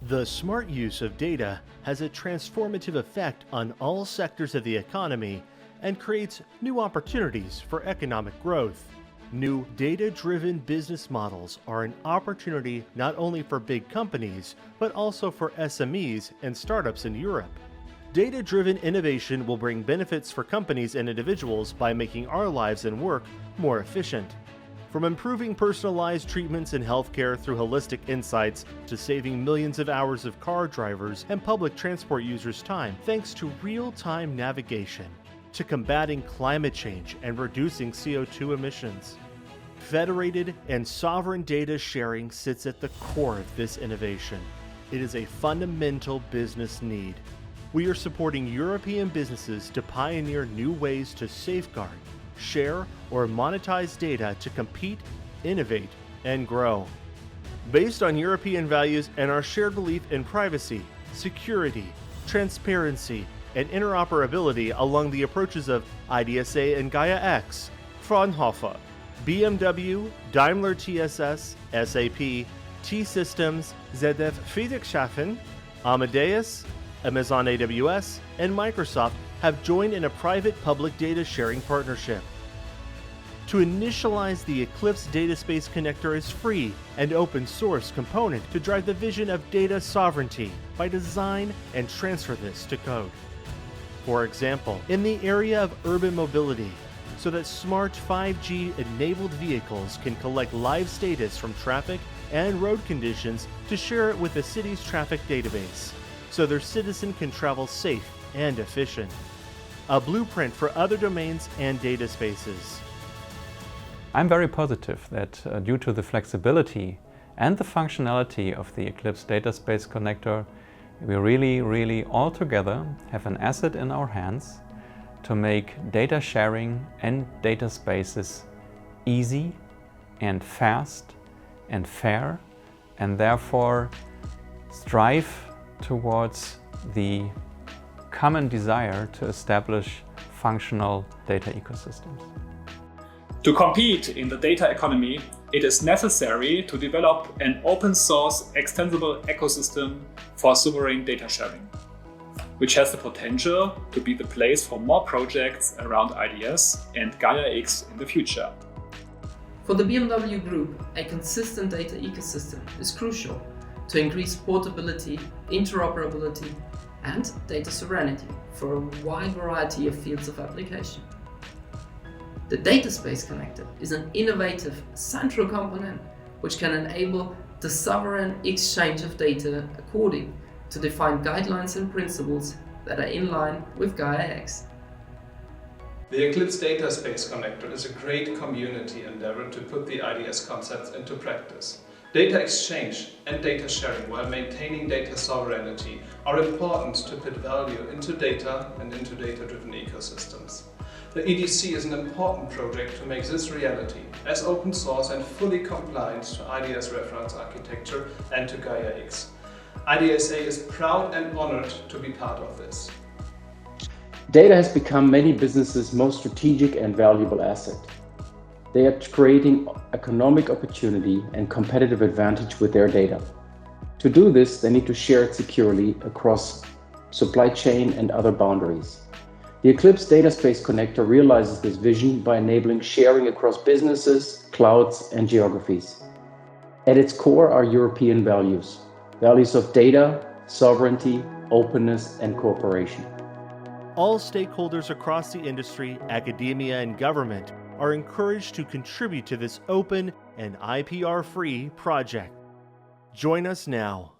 The smart use of data has a transformative effect on all sectors of the economy and creates new opportunities for economic growth. New data-driven business models are an opportunity not only for big companies, but also for SMEs and startups in Europe. Data-driven innovation will bring benefits for companies and individuals by making our lives and work more efficient. From improving personalized treatments in healthcare through holistic insights to saving millions of hours of car drivers and public transport users' time thanks to real-time navigation, to combating climate change and reducing CO2 emissions. Federated and sovereign data sharing sits at the core of this innovation. It is a fundamental business need. We are supporting European businesses to pioneer new ways to safeguard, share, or monetize data to compete, innovate, and grow. Based on European values and our shared belief in privacy, security, transparency, and interoperability along the approaches of IDSA and Gaia-X, Fraunhofer, BMW, Daimler TSS, SAP, T-Systems, ZF Friedrichshafen, Amadeus, Amazon AWS, and Microsoft have joined in a private-public data sharing partnership. To initialize the Eclipse Dataspace Connector as free and open source component to drive the vision of data sovereignty by design and transfer this to code. For example, in the area of urban mobility, so that smart 5G-enabled vehicles can collect live status from traffic and road conditions to share it with the city's traffic database, so their citizen can travel safe and efficient. A blueprint for other domains and data spaces. I'm very positive that due to the flexibility and the functionality of the Eclipse Dataspace Connector, we really all together have an asset in our hands to make data sharing and data spaces easy and fast and fair, and therefore strive towards the common desire to establish functional data ecosystems. To compete in the data economy, it is necessary to develop an open source extensible ecosystem for sovereign data sharing, which has the potential to be the place for more projects around IDS and Gaia-X in the future. For the BMW Group, a consistent data ecosystem is crucial to increase portability, interoperability, and data sovereignty for a wide variety of fields of application. The Dataspace Connector is an innovative central component which can enable the sovereign exchange of data according to defined guidelines and principles that are in line with Gaia-X. The Eclipse Dataspace Connector is a great community endeavor to put the IDS concepts into practice. Data exchange and data sharing while maintaining data sovereignty are important to put value into data and into data-driven ecosystems. The EDC is an important project to make this reality as open source and fully compliant to IDS reference architecture and to Gaia-X. IDSA is proud and honored to be part of this. Data has become many businesses' most strategic and valuable asset. They are creating economic opportunity and competitive advantage with their data. To do this, they need to share it securely across supply chain and other boundaries. The Eclipse Dataspace Connector realizes this vision by enabling sharing across businesses, clouds, and geographies. At its core are European values of data, sovereignty, openness, and cooperation. All stakeholders across the industry, academia, and government are encouraged to contribute to this open and IPR-free project. Join us now.